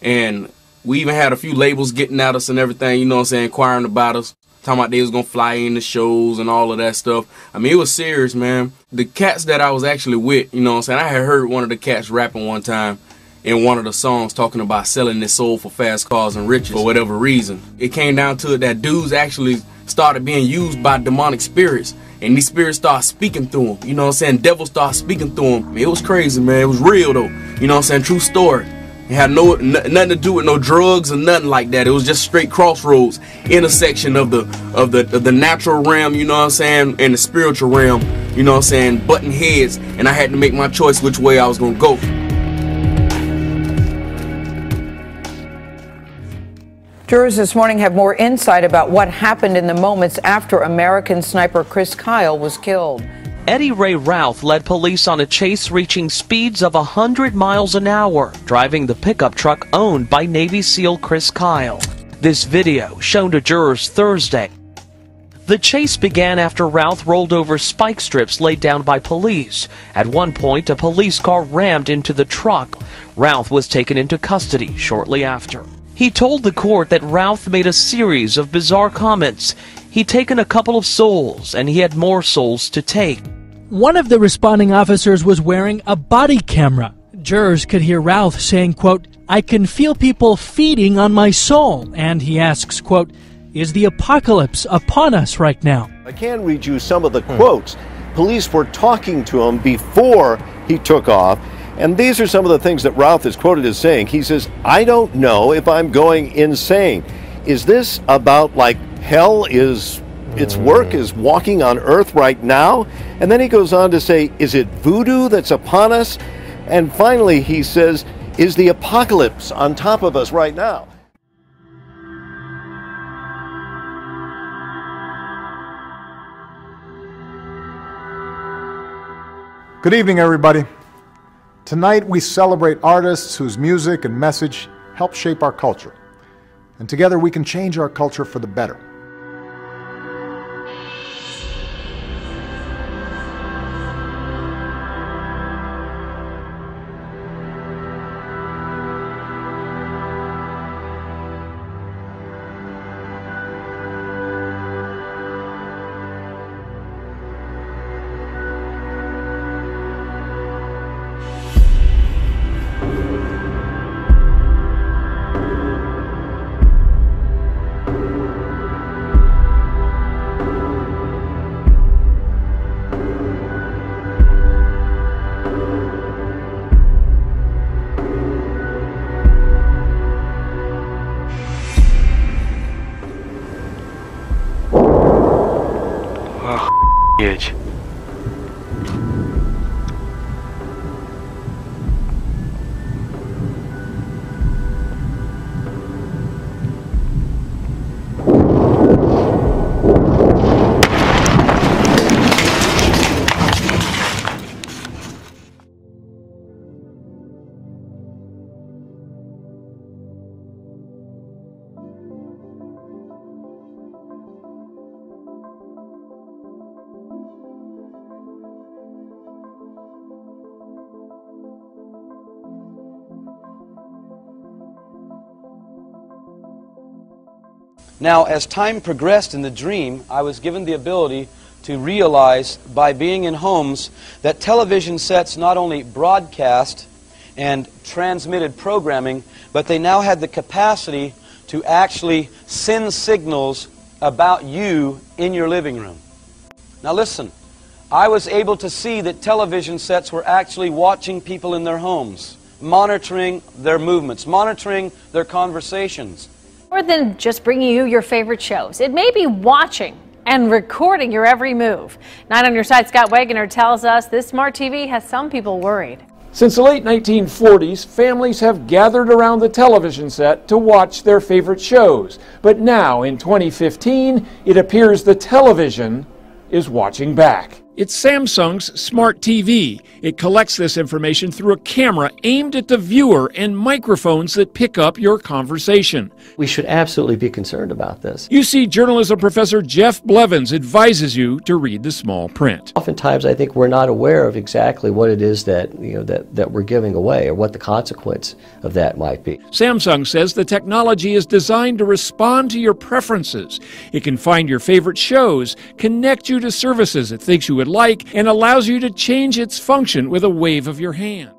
And we even had a few labels getting at us and everything, you know what I'm saying, inquiring about us, talking about they was gonna fly in the shows and all of that stuff. I mean, it was serious, man. The cats that I was actually with, you know what I'm saying, I had heard one of the cats rapping one time in one of the songs talking about selling their soul for fast cars and riches for whatever reason. It came down to it that dudes actually started being used by demonic spirits, and these spirits started speaking through them, you know what I'm saying, devils started speaking through them. I mean, it was crazy, man. It was real though, you know what I'm saying, true story. It had nothing to do with no drugs or nothing like that. It was just straight crossroads, intersection of the natural realm, you know what I'm saying, and the spiritual realm, you know what I'm saying, butting heads, and I had to make my choice which way I was gonna go. Jurors this morning have more insight about what happened in the moments after American sniper Chris Kyle was killed. Eddie Ray Routh led police on a chase reaching speeds of 100 miles an hour, driving the pickup truck owned by Navy SEAL Chris Kyle. This video shown to jurors Thursday. The chase began after Routh rolled over spike strips laid down by police. At one point, a police car rammed into the truck. Routh was taken into custody shortly after. He told the court that Routh made a series of bizarre comments. He'd taken a couple of souls, and he had more souls to take. One of the responding officers was wearing a body camera. Jurors could hear Routh saying, quote, "I can feel people feeding on my soul." And he asks, quote, "Is the apocalypse upon us right now?" I can read you some of the quotes. Police were talking to him before he took off. And these are some of the things that Routh is quoted as saying. He says, "I don't know if I'm going insane. Is this about like hell is its work is walking on earth right now?" And then he goes on to say, "Is it voodoo that's upon us?" And finally he says, "Is the apocalypse on top of us right now?" Good evening, everybody. Tonight we celebrate artists whose music and message help shape our culture. And together we can change our culture for the better. Jedź. Now, as time progressed in the dream, I was given the ability to realize by being in homes that television sets not only broadcast and transmitted programming, but they now had the capacity to actually send signals about you in your living room. Now listen, I was able to see that television sets were actually watching people in their homes, monitoring their movements, monitoring their conversations. More than just bringing you your favorite shows, it may be watching and recording your every move. 9 on your side, Scott Wagoner tells us this smart TV has some people worried. Since the late 1940s, families have gathered around the television set to watch their favorite shows. But now, in 2015, it appears the television is watching back. It's Samsung's smart TV. It collects this information through a camera aimed at the viewer and microphones that pick up your conversation. We should absolutely be concerned about this. UC journalism professor Jeff Blevins advises you to read the small print. Oftentimes, I think we're not aware of exactly what it is that that we're giving away, or what the consequence of that might be. Samsung says the technology is designed to respond to your preferences. It can find your favorite shows, connect you to services it thinks you would like, and allows you to change its function with a wave of your hand.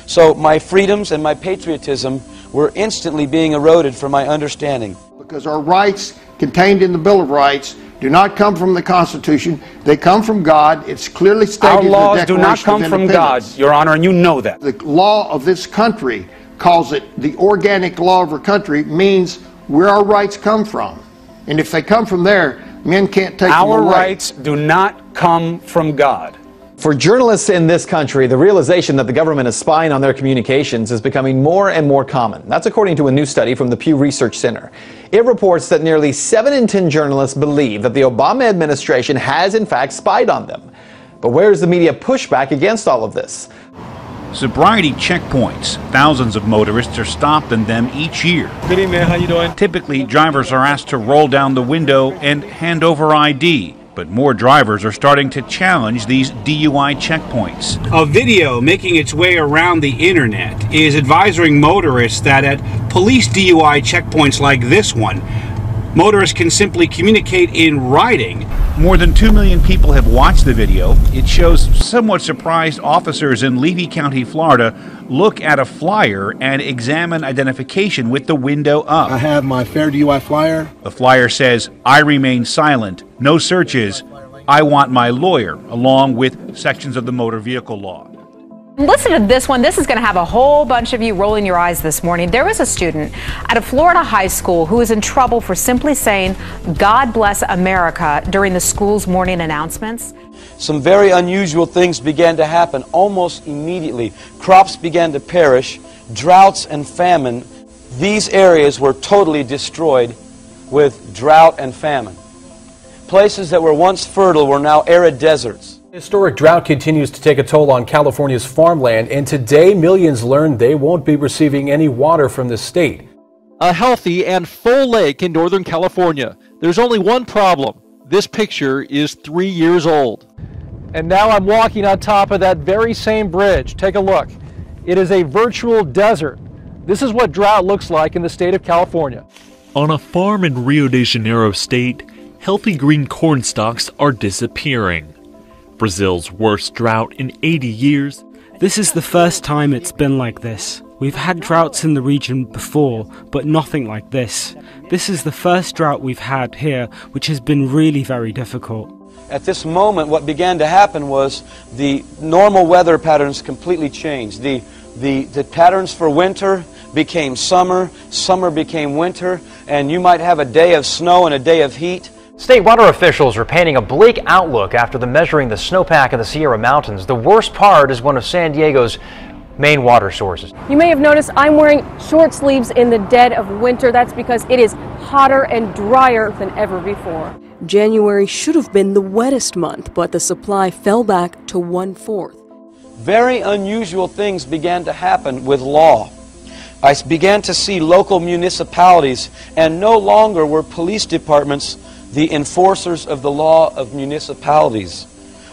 So my freedoms and my patriotism were instantly being eroded from my understanding. Because our rights contained in the Bill of Rights do not come from the Constitution. They come from God. It's clearly stated in the Declaration of Independence. Our laws do not come from God, Your Honor, and you know that. The law of this country calls it the organic law of our country, means where our rights come from. And if they come from there, men can't take them away. Our rights do not come from God. For journalists in this country, the realization that the government is spying on their communications is becoming more and more common. That's according to a new study from the Pew Research Center. It reports that nearly 7 in 10 journalists believe that the Obama administration has in fact spied on them. But where is the media pushback against all of this? Sobriety checkpoints. Thousands of motorists are stopped in them each year. Good evening, how you doing? Typically, drivers are asked to roll down the window and hand over ID. But more drivers are starting to challenge these DUI checkpoints. A video making its way around the internet is advising motorists that at police DUI checkpoints like this one, motorists can simply communicate in writing. More than 2 million people have watched the video. It shows somewhat surprised officers in Levy County, Florida, look at a flyer and examine identification with the window up. I have my fair DUI flyer. The flyer says, "I remain silent, no searches, I want my lawyer," along with sections of the motor vehicle law. Listen to this one. This is going to have a whole bunch of you rolling your eyes this morning. There was a student at a Florida high school who was in trouble for simply saying, "God bless America," during the school's morning announcements. Some very unusual things began to happen almost immediately. Crops began to perish, droughts and famine. These areas were totally destroyed with drought and famine. Places that were once fertile were now arid deserts. Historic drought continues to take a toll on California's farmland, and today millions learned they won't be receiving any water from the state. A healthy and full lake in Northern California. There's only one problem. This picture is 3 years old. And now I'm walking on top of that very same bridge. Take a look. It is a virtual desert. This is what drought looks like in the state of California. On a farm in Rio de Janeiro state, healthy green corn stalks are disappearing. Brazil's worst drought in 80 years. This is the first time it's been like this. We've had droughts in the region before, but nothing like this. This is the first drought we've had here, which has been really very difficult. At this moment, what began to happen was the normal weather patterns completely changed. The patterns for winter became summer, summer became winter, and you might have a day of snow and a day of heat. State water officials are painting a bleak outlook after measuring the snowpack in the Sierra Mountains. The worst part is one of San Diego's main water sources. You may have noticed I'm wearing short sleeves in the dead of winter. That's because it is hotter and drier than ever before. January should have been the wettest month, but the supply fell back to 1/4. Very unusual things began to happen with law. I began to see local municipalities, and no longer were police departments the enforcers of the law of municipalities,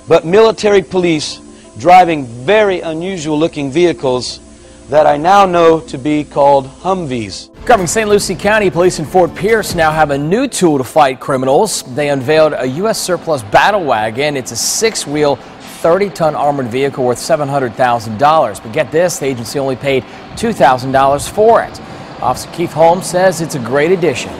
but military police driving very unusual looking vehicles that I now know to be called Humvees. Covering St. Lucie County, police in Fort Pierce now have a new tool to fight criminals. They unveiled a U.S. surplus battle wagon. It's a 6-wheel, 30-ton armored vehicle worth $700,000. But get this, the agency only paid $2,000 for it. Officer Keith Holmes says it's a great addition.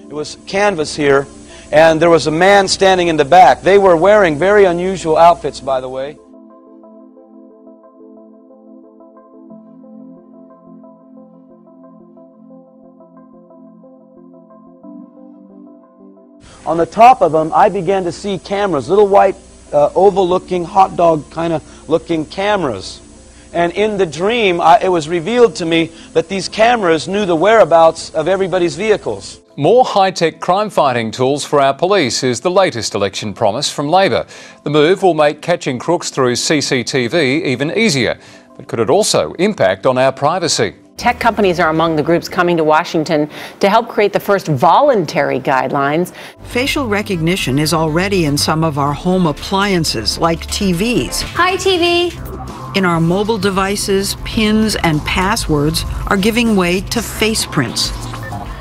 It was canvas here, and there was a man standing in the back. They were wearing very unusual outfits, by the way. on the top of them, I began to see cameras, little white, oval-looking, hot dog kind of looking cameras. And in the dream, it was revealed to me that these cameras knew the whereabouts of everybody's vehicles. More high-tech crime-fighting tools for our police is the latest election promise from Labor. The move will make catching crooks through CCTV even easier. But could it also impact on our privacy? Tech companies are among the groups coming to Washington to help create the first voluntary guidelines. Facial recognition is already in some of our home appliances, like TVs. Hi, TV. In our mobile devices, pins and passwords are giving way to face prints.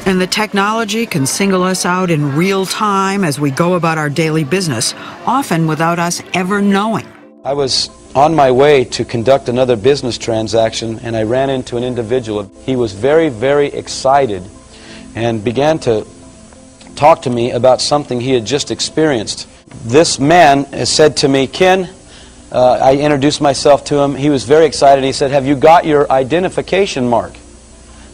And the technology can single us out in real time as we go about our daily business, often without us ever knowing. I was on my way to conduct another business transaction, and I ran into an individual. He was very, very excited and began to talk to me about something he had just experienced. This man said to me, "Ken," I introduced myself to him. He was very excited. He said, "Have you got your identification mark?"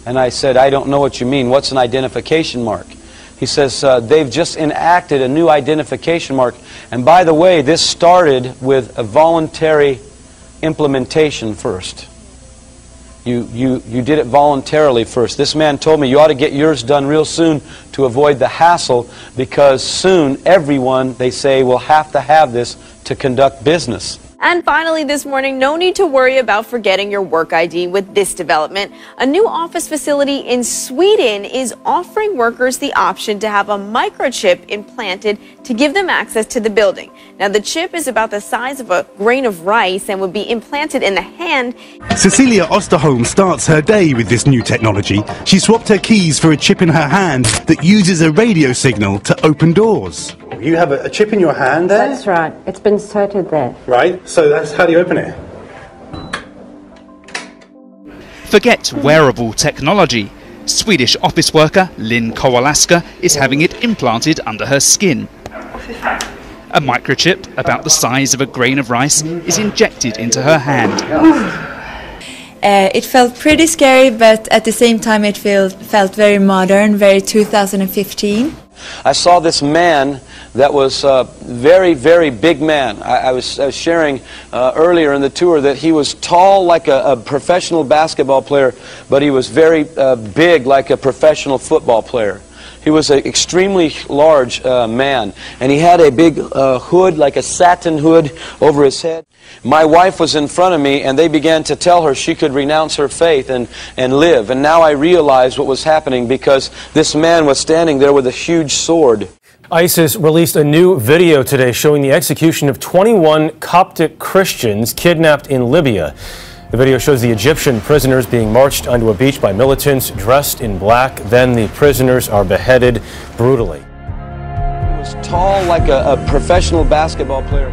And I said, "I don't know what you mean. What's an identification mark?" He says, "They've just enacted a new identification mark. And by the way, this started with a voluntary implementation first. You did it voluntarily first. This man told me you ought to get yours done real soon to avoid the hassle, because soon everyone, they say, will have to have this to conduct business." And finally this morning, no need to worry about forgetting your work ID with this development. A new office facility in Sweden is offering workers the option to have a microchip implanted to give them access to the building. Now, the chip is about the size of a grain of rice and would be implanted in the hand. Cecilia Osterholm starts her day with this new technology. She swapped her keys for a chip in her hand that uses a radio signal to open doors. You have a chip in your hand there? That's right. It's been inserted there. Right. So that's how do you open it? Forget wearable technology. Swedish office worker Lynn Kowalaska is having it implanted under her skin. A microchip about the size of a grain of rice is injected into her hand. It felt pretty scary, but at the same time it felt very modern, very 2015. I saw this man that was a very, very big man. I was sharing earlier in the tour that he was tall like a professional basketball player, but he was very big like a professional football player. He was an extremely large man, and he had a big hood, like a satin hood, over his head. My wife was in front of me, and they began to tell her she could renounce her faith and live. And now I realized what was happening, because this man was standing there with a huge sword. ISIS released a new video today showing the execution of 21 Coptic Christians kidnapped in Libya. The video shows the Egyptian prisoners being marched onto a beach by militants dressed in black. Then the prisoners are beheaded brutally. He was tall like a professional basketball player.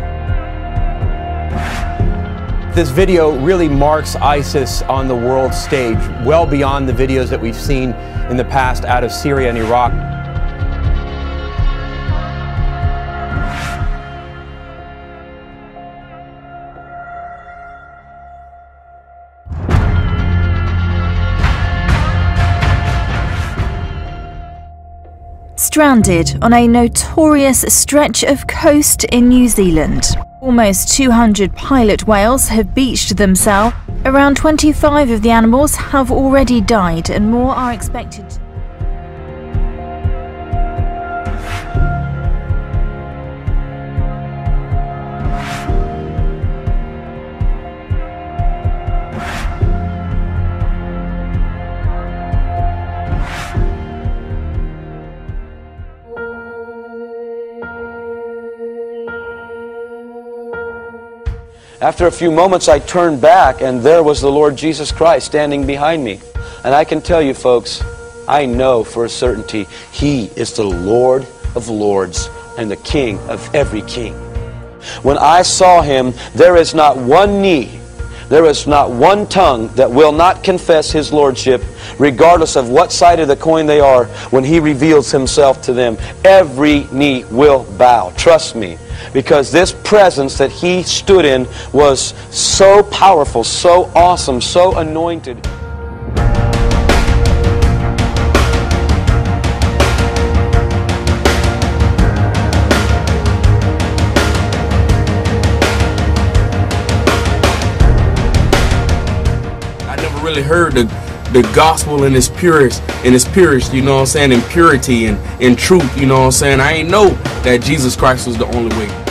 This video really marks ISIS on the world stage, well beyond the videos that we've seen in the past out of Syria and Iraq. Stranded on a notorious stretch of coast in New Zealand. Almost 200 pilot whales have beached themselves. Around 25 of the animals have already died, and more are expected. After a few moments, I turned back, and there was the Lord Jesus Christ standing behind me. And I can tell you, folks, I know for a certainty He is the Lord of lords and the King of every king. When I saw Him, there is not one knee, there is not one tongue that will not confess His lordship, regardless of what side of the coin they are. When He reveals Himself to them, every knee will bow. Trust me. Because this presence that He stood in was so powerful, so awesome, so anointed. really heard the gospel in its purest, you know what I'm saying, in purity and in truth, you know what I'm saying. I ain't know that Jesus Christ was the only way.